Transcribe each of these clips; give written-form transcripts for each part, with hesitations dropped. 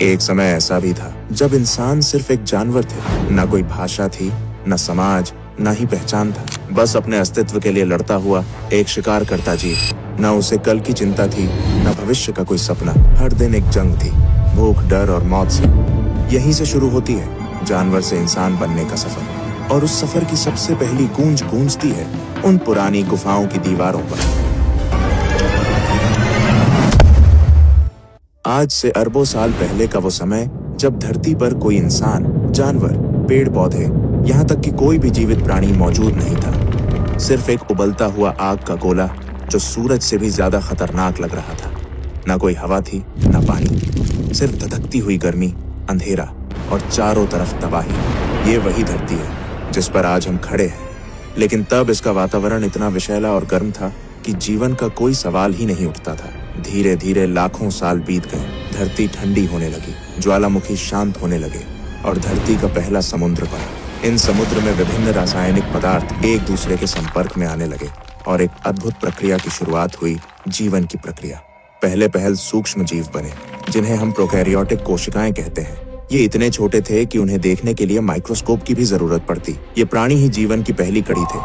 एक समय ऐसा भी था जब इंसान सिर्फ एक जानवर थे। ना कोई भाषा थी, न समाज, न ही पहचान था। बस अपने अस्तित्व के लिए लड़ता हुआ एक शिकार करता जीव। न उसे कल की चिंता थी, न भविष्य का कोई सपना। हर दिन एक जंग थी, भूख, डर और मौत से। यहीं से शुरू होती है जानवर से इंसान बनने का सफर। और उस सफर की सबसे पहली गूंज गूंजती है उन पुरानी गुफाओं की दीवारों पर। आज से अरबों साल पहले का वो समय जब धरती पर कोई इंसान, जानवर, पेड़ पौधे, यहाँ तक कि कोई भी जीवित प्राणी मौजूद नहीं था। सिर्फ एक उबलता हुआ आग का गोला जो सूरज से भी ज्यादा खतरनाक लग रहा था। ना कोई हवा थी, ना पानी, सिर्फ धधकती हुई गर्मी, अंधेरा और चारों तरफ तबाही। ये वही धरती है जिस पर आज हम खड़े हैं। लेकिन तब इसका वातावरण इतना विषैला और गर्म था कि जीवन का कोई सवाल ही नहीं उठता था। धीरे धीरे लाखों साल बीत गए। धरती ठंडी होने लगी, ज्वालामुखी शांत होने लगे और धरती का पहला समुद्र बना। इन समुद्र में विभिन्न रासायनिक पदार्थ एक दूसरे के संपर्क में आने लगे और एक अद्भुत प्रक्रिया की शुरुआत हुई, जीवन की प्रक्रिया। पहले पहल सूक्ष्म जीव बने जिन्हें हम प्रोकैरियोटिक कोशिकाएं कहते हैं। ये इतने छोटे थे कि उन्हें देखने के लिए माइक्रोस्कोप की भी जरूरत पड़ती। ये प्राणी ही जीवन की पहली कड़ी थे।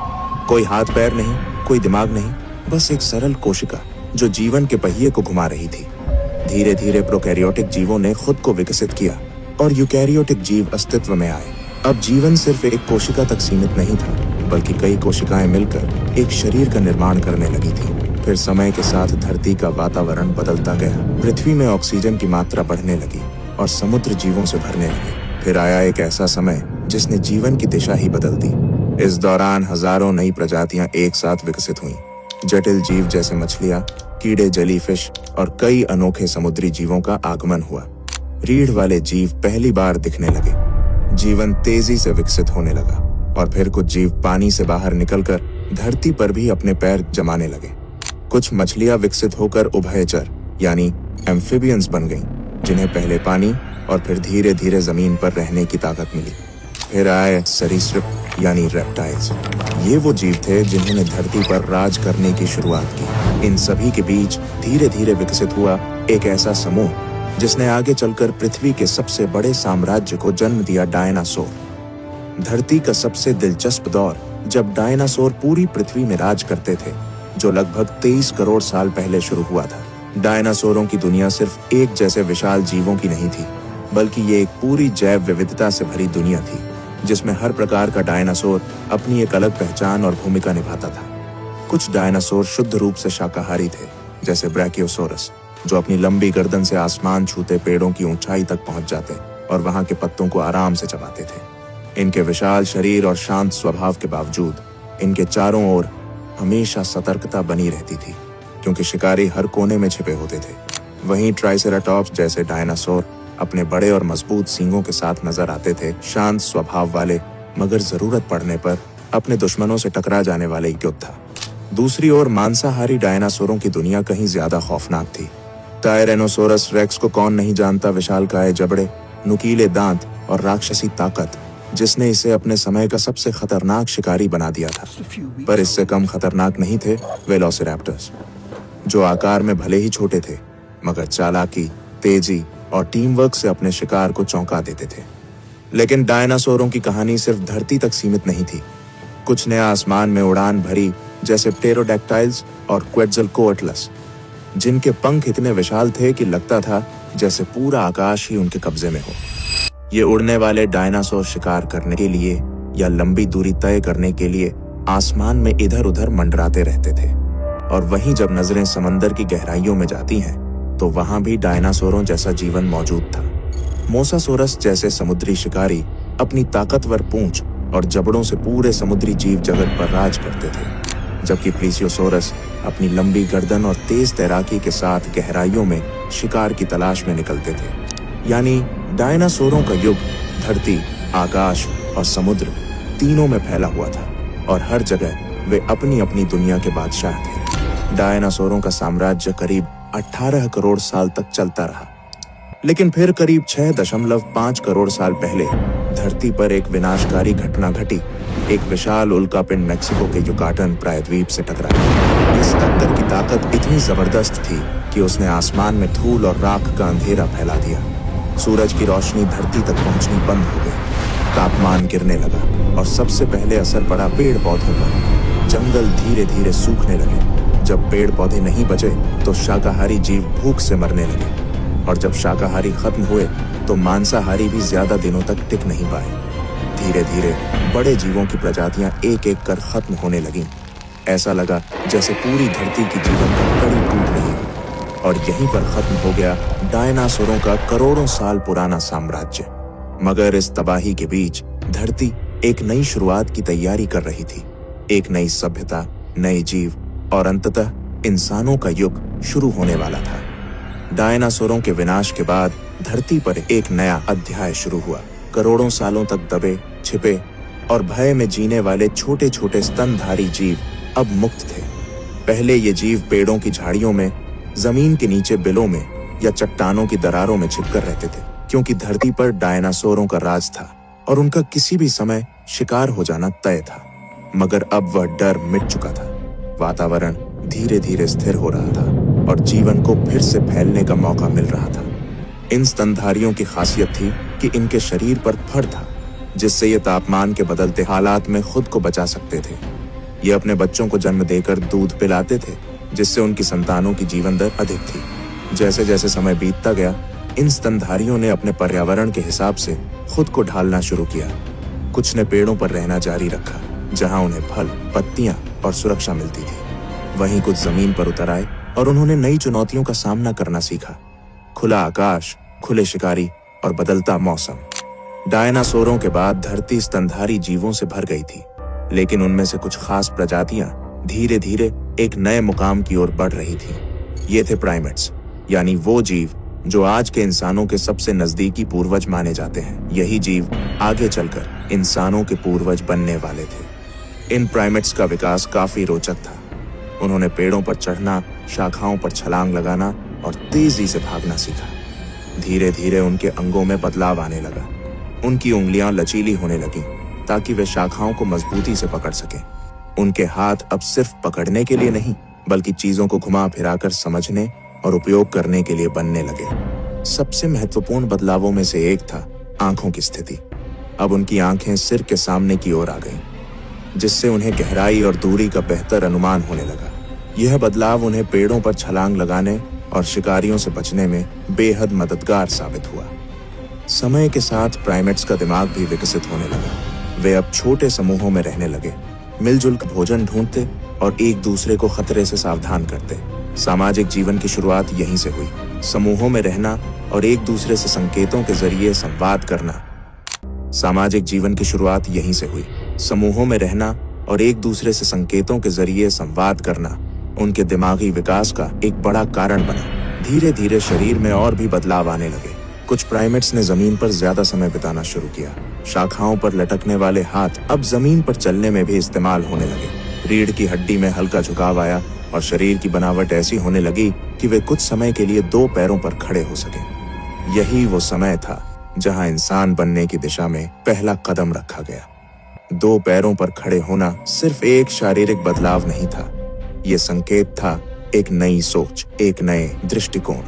कोई हाथ पैर नहीं, कोई दिमाग नहीं, बस एक सरल कोशिका जो जीवन के पहिए को घुमा रही थी। धीरे धीरे प्रोकैरियोटिक जीवों ने खुद को विकसित किया और यूकैरियोटिक जीव अस्तित्व में आए। अब जीवन सिर्फ एक कोशिका तक सीमित नहीं था, बल्कि कई कोशिकाएं मिलकर एक शरीर का निर्माण करने लगी थी। फिर समय के साथ धरती का वातावरण बदलता गया। पृथ्वी में ऑक्सीजन की मात्रा बढ़ने लगी और समुद्र जीवों से भरने लगे। फिर आया एक ऐसा समय जिसने जीवन की दिशा ही बदल दी। इस दौरान हजारों नई प्रजातियां एक साथ विकसित हुईं। जटिल जीव जैसे मछलियां, कीड़े, जेलीफिश और कई अनोखे समुद्री जीवों का आगमन हुआ। रीढ़ वाले जीव पहली बार दिखने लगे। जीवन तेजी से विकसित होने लगा और फिर कुछ जीव पानी से बाहर निकलकर धरती पर भी अपने पैर जमाने लगे। कुछ मछलियां विकसित होकर उभयचर यानी एम्फिबियंस बन गईं, जिन्हें पहले पानी और फिर धीरे धीरे जमीन पर रहने की ताकत मिली। फिर आए सरीसृप यानी रेप्टाइल्स। ये वो जीव थे जिन्होंने धरती पर राज करने की शुरुआत की। इन सभी के बीच धीरे धीरे विकसित हुआ एक ऐसा समूह जिसने आगे चलकर पृथ्वी के सबसे बड़े साम्राज्य को जन्म दिया, डायनासोर। धरती का सबसे दिलचस्प दौर जब डायनासोर पूरी पृथ्वी में राज करते थे, जो लगभग 23 करोड़ साल पहले शुरू हुआ था। डायनासोरों की दुनिया सिर्फ एक जैसे विशाल जीवों की नहीं थी, बल्कि ये एक पूरी जैव विविधता से भरी दुनिया थी, जिसमें हर प्रकार का डायनासोर अपनी एक अलग पहचान और भूमिका निभाता था। कुछ डायनासोर शुद्ध रूप से शाकाहारी थे, जैसे ब्रैकियोसोरस, जो अपनी लंबी गर्दन से आसमान छूते पेड़ों की ऊंचाई तक पहुंच जाते और वहां के पत्तों को आराम से चबाते थे। इनके विशाल शरीर और शांत स्वभाव के बावजूद इनके चारों ओर हमेशा सतर्कता बनी रहती थी, क्योंकि शिकारी हर कोने में छिपे होते थे। वहीं ट्राइसेराटॉप्स जैसे डायनासोर अपने बड़े और मजबूत सींगों के साथ नजर आते थे, शांत स्वभाव वाले, मगर जरूरत पड़ने पर अपने दुश्मनों से टकरा जाने वाले योद्धा। दूसरी ओर मांसाहारी डायनासोरों की दुनिया कहीं ज्यादा खौफनाक थी। टायरेनोसोरस रेक्स को कौन नहीं जानता, विशालकाय जबड़े, नुकीले दांत और राक्षसी ताकत, जिसने इसे अपने समय का सबसे खतरनाक शिकारी बना दिया था। पर इससे कम खतरनाक नहीं थे वेलोसिरैप्टर्स, जो आकार में भले ही छोटे थे, मगर चालाकी, तेजी और टीम वर्क से अपने शिकार को चौंका देते थे। लेकिन डायनासोरों की कहानी सिर्फ धरती तक सीमित नहीं थी। कुछ ने आसमान में उड़ान भरी, जैसे प्टेरोडैक्टाइल्स और क्वेट्ज़लकोअट्लस, जिनके पंख इतने विशाल थे कि लगता था जैसे पूरा आकाश ही उनके कब्जे में हो। ये उड़ने वाले डायनासोर शिकार करने के लिए या लंबी दूरी तय करने के लिए आसमान में इधर उधर मंडराते रहते थे। और वहीं जब नजरें समंदर की गहराइयों में जाती हैं, तो वहां भी डायनासोरों जैसा जीवन मौजूद था। मोसासोरस जैसे समुद्री शिकारी अपनी ताकतवर पूंछ और जबड़ों से पूरे समुद्री जीव जगत पर राज करते थे, जबकि प्लीसियोसोरस अपनी लंबी गर्दन और तेज तैराकी के साथ गहराइयों में शिकार की तलाश में निकलते थे। यानी डायनासोरों का युग धरती, आकाश और समुद्र तीनों में फैला हुआ था और हर जगह वे अपनी अपनी दुनिया के बादशाह थे। डायनासोरों का साम्राज्य करीब 18 करोड़ साल तक चलता रहा, लेकिन फिर करीब 6.5 करोड़ साल पहले धरती पर एक विनाशकारी घटना घटी। एक विशाल उल्कापिंड मेक्सिको के युकाटन प्रायद्वीप से टकराया। इस टक्कर की ताकत इतनी जबरदस्त थी कि उसने आसमान में धूल और राख का अंधेरा फैला दिया। सूरज की रोशनी धरती तक पहुंचनी बंद हो गई, तापमान गिरने लगा और सबसे पहले असर पड़ा पेड़ पौधों पर। जंगल धीरे धीरे सूखने लगे। जब पेड़ पौधे नहीं बचे तो शाकाहारी जीव भूख से मरने लगे, और जब शाकाहारी खत्म हुए तो मांसाहारी भी ज्यादा दिनों तक टिक नहीं पाए। धीरे धीरे बड़े जीवों की प्रजातियां एक एक कर खत्म होने लगीं। ऐसा लगा जैसे पूरी धरती की जीवन का कड़ी टूट रही हो। और यहीं पर खत्म हो गया डायनासोरों का करोड़ों साल पुराना साम्राज्य। मगर इस तबाही के बीच धरती एक नई शुरुआत की तैयारी कर रही थी। एक नई सभ्यता, नए जीव और अंततः इंसानों का युग शुरू होने वाला था। डायनासोरों के विनाश के बाद धरती पर एक नया अध्याय शुरू हुआ। करोड़ों सालों तक दबे, छिपे और भय में जीने वाले छोटे छोटे स्तनधारी जीव अब मुक्त थे। पहले ये जीव पेड़ों की झाड़ियों में, जमीन के नीचे बिलों में या चट्टानों की दरारों में छिपकर रहते थे, क्योंकि धरती पर डायनासोरों का राज था और उनका किसी भी समय शिकार हो जाना तय था। मगर अब वह डर मिट चुका था। वातावरण धीरे धीरे स्थिर हो रहा था और जीवन को फिर से फैलने का मौका मिल रहा था। इन स्तनधारियों की खासियत थी कि इनके शरीर पर फर था, जिससे ये तापमान के बदलते हालात में खुद को बचा सकते थे। ये अपने बच्चों को जन्म देकर दूध पिलाते थे, जिससे उनकी संतानों की जीवन दर अधिक थी। जैसे जैसे समय बीतता गया, इन स्तनधारियों ने अपने पर्यावरण के हिसाब से खुद को ढालना शुरू किया। कुछ ने पेड़ों पर रहना जारी रखा, जहां उन्हें फल, पत्तियां और सुरक्षा मिलती थी। वहीं कुछ जमीन पर उतर आए और उन्होंने नई चुनौतियों का सामना करना सीखा। खुला आकाश, खुले शिकारी और बदलता मौसम। डायनासोरों के बाद धरती स्तनधारी जीवों से भर गई थी, लेकिन उनमें से कुछ खास प्रजातियां धीरे धीरे एक नए मुकाम की ओर बढ़ रही थी। ये थे प्राइमेट्स, यानी वो जीव जो आज के इंसानों के सबसे नजदीकी पूर्वज माने जाते हैं। यही जीव आगे चलकर इंसानों के पूर्वज बनने वाले थे। इन प्राइमेट्स का विकास काफी रोचक था। उन्होंने पेड़ों पर चढ़ना, शाखाओं पर छलांग लगाना और तेजी से भागना सीखा। धीरे धीरे उनके अंगों में बदलाव आने लगा। उनकी उंगलियां लचीली होने लगीं ताकि वे शाखाओं को मजबूती से पकड़ सकें। उनके हाथ अब सिर्फ पकड़ने के लिए नहीं, बल्कि चीजों को घुमा फिराकर समझने और उपयोग करने के लिए बनने लगे। सबसे महत्वपूर्ण बदलावों में से एक था आंखों की स्थिति। अब उनकी आंखें सिर के सामने की ओर आ गईं, जिससे उन्हें गहराई और दूरी का बेहतर अनुमान होने लगा। यह बदलाव उन्हें पेड़ों पर छलांग लगाने और शिकारियों से बचने में बेहद मददगार साबित हुआ। समय के साथ प्राइमेट्स का दिमाग भी विकसित होने लगा। वे अब छोटे समूहों में रहने लगे, मिलजुल कर भोजन ढूंढते और एक दूसरे को खतरे से सावधान करते। सामाजिक जीवन की शुरुआत यहीं से हुई। समूहों में रहना और एक दूसरे से संकेतों के जरिए संवाद करना। सामाजिक जीवन की शुरुआत यहीं से हुई। समूहों में रहना और एक दूसरे से संकेतों के जरिए संवाद करना उनके दिमागी विकास का एक बड़ा कारण बना। धीरे धीरे शरीर में और भी बदलाव आने लगे। कुछ प्राइमेट्स ने जमीन पर ज्यादा समय बिताना शुरू किया। शाखाओं पर लटकने वाले हाथ अब जमीन पर चलने में भी इस्तेमाल होने लगे। रीढ़ की हड्डी में हल्का झुकाव आया और शरीर की बनावट ऐसी होने लगी कि वे कुछ समय के लिए दो पैरों पर खड़े हो सके। यही वो समय था जहां इंसान बनने की दिशा में पहला कदम रखा गया। दो पैरों पर खड़े होना सिर्फ एक शारीरिक बदलाव नहीं था, ये संकेत था एक नई सोच, एक नए दृष्टिकोण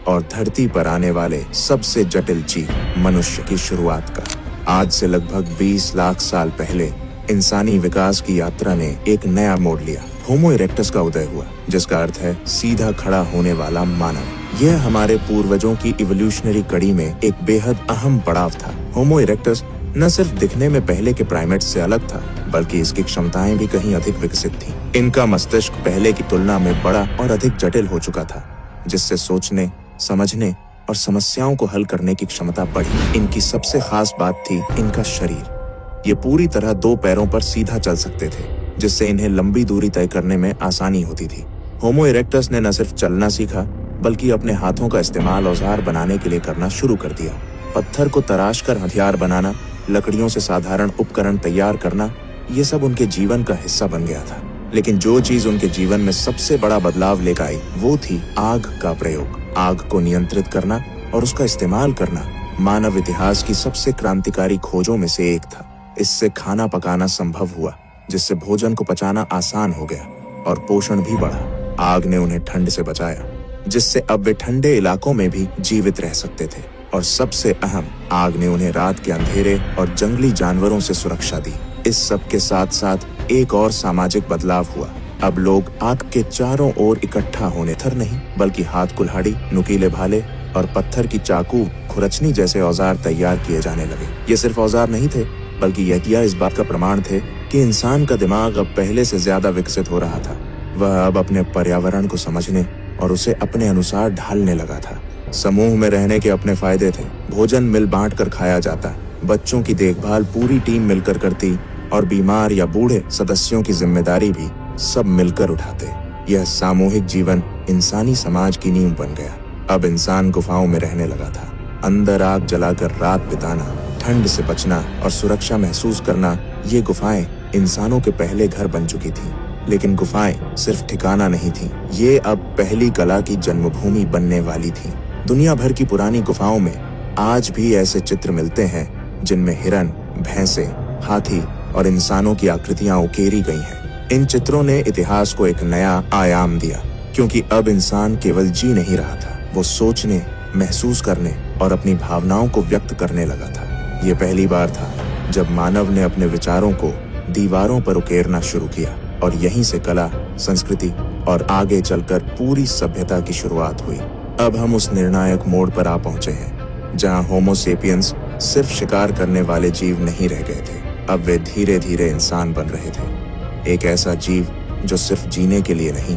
और धरती पर आने वाले सबसे जटिल जीव मनुष्य की शुरुआत का। आज से लगभग 20 लाख साल पहले इंसानी विकास की यात्रा ने एक नया मोड़ लिया। होमो इरेक्टस का उदय हुआ, जिसका अर्थ है सीधा खड़ा होने वाला मानव। यह हमारे पूर्वजों की इवोल्यूशनरी कड़ी में एक बेहद अहम पड़ाव था। होमो इरेक्टस न सिर्फ दिखने में पहले के प्राइमेट्स से अलग था, बल्कि इसकी क्षमताएं भी कहीं अधिक विकसित थीं। इनका मस्तिष्क पहले की तुलना में बड़ा और अधिक जटिल हो चुका था, जिससे सोचने, समझने और समस्याओं को हल करने की क्षमता बढ़ी। इनकी सबसे खास बात थी इनका शरीर। ये पूरी तरह दो पैरों पर सीधा चल सकते थे, जिससे इन्हें लंबी दूरी तय करने में आसानी होती थी। होमो इरेक्टस ने न सिर्फ चलना सीखा, बल्कि अपने हाथों का इस्तेमाल औजार बनाने के लिए करना शुरू कर दिया। पत्थर को तराश कर हथियार बनाना, लकड़ियों से साधारण उपकरण तैयार करना, ये सब उनके जीवन का हिस्सा बन गया था। लेकिन जो चीज उनके जीवन में सबसे बड़ा बदलाव लेकर आई, वो थी आग का प्रयोग। आग को नियंत्रित करना और उसका इस्तेमाल करना मानव इतिहास की सबसे क्रांतिकारी खोजों में से एक था। इससे खाना पकाना संभव हुआ, जिससे भोजन को पचाना आसान हो गया और पोषण भी बढ़ा। आग ने उन्हें ठंड से बचाया, जिससे अब वे ठंडे इलाकों में भी जीवित रह सकते थे और सबसे अहम, आग ने उन्हें रात के अंधेरे और जंगली जानवरों से सुरक्षा दी। इस सब के साथ साथ एक और सामाजिक बदलाव हुआ। अब लोग आग के चारों ओर इकट्ठा होने थर नहीं, बल्कि हाथ कुल्हाड़ी, नुकीले भाले और पत्थर की चाकू, खुरचनी जैसे औजार तैयार किए जाने लगे। ये सिर्फ औजार नहीं थे, बल्कि यह इस बात का प्रमाण थे कि इंसान का दिमाग अब पहले से ज्यादा विकसित हो रहा था। वह अब अपने पर्यावरण को समझने और उसे अपने अनुसार ढालने लगा था। समूह में रहने के अपने फायदे थे। भोजन मिल बांट कर खाया जाता, बच्चों की देखभाल पूरी टीम मिलकर करती और बीमार या बूढ़े सदस्यों की जिम्मेदारी भी सब मिलकर उठाते। यह सामूहिक जीवन इंसानी समाज की नींव बन गया। अब इंसान गुफाओं में रहने लगा था। अंदर आग जलाकर रात बिताना, ठंड से बचना और सुरक्षा महसूस करना, ये गुफाएं इंसानों के पहले घर बन चुकी थीं। लेकिन गुफाएं सिर्फ ठिकाना नहीं थीं, ये अब पहली कला की जन्मभूमि बनने वाली थीं। दुनिया भर की पुरानी गुफाओं में आज भी ऐसे चित्र मिलते हैं जिनमें हिरन, भैंसे, हाथी और इंसानों की आकृतियां उकेरी गई हैं। इन चित्रों ने इतिहास को एक नया आयाम दिया, क्योंकि अब इंसान केवल जी नहीं रहा था, वो सोचने, महसूस करने और अपनी भावनाओं को व्यक्त करने लगा था। ये पहली बार था जब मानव ने अपने विचारों को दीवारों पर उकेरना शुरू किया, और यहीं से कला, संस्कृति और आगे चलकर पूरी सभ्यता की शुरुआत हुई। अब हम उस निर्णायक मोड़ पर आ पहुंचे हैं जहां होमो सेपियंस सिर्फ शिकार करने वाले जीव नहीं रह गए थे। अब वे धीरे धीरे इंसान बन रहे थे। एक ऐसा जीव जो सिर्फ जीने के लिए नहीं,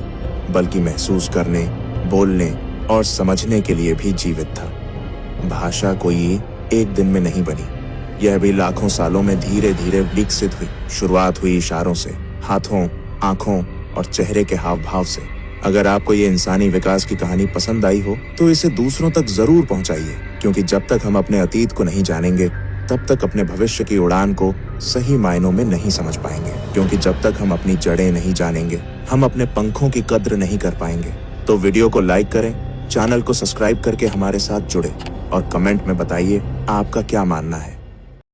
बल्कि महसूस करने, बोलने और समझने के लिए भी जीवित था। भाषा कोई एक दिन में नहीं बनी, यह भी लाखों सालों में धीरे धीरे विकसित हुई। शुरुआत हुई इशारों से, हाथों, आंखों और चेहरे के हाव भाव से। अगर आपको ये इंसानी विकास की कहानी पसंद आई हो तो इसे दूसरों तक जरूर पहुंचाइए, क्योंकि जब तक हम अपने अतीत को नहीं जानेंगे तब तक अपने भविष्य की उड़ान को सही मायनों में नहीं समझ पाएंगे। क्योंकि जब तक हम अपनी जड़ें नहीं जानेंगे, हम अपने पंखों की कद्र नहीं कर पाएंगे। तो वीडियो को लाइक करें, चैनल को सब्सक्राइब करके हमारे साथ जुड़े और कमेंट में बताइए आपका क्या मानना है।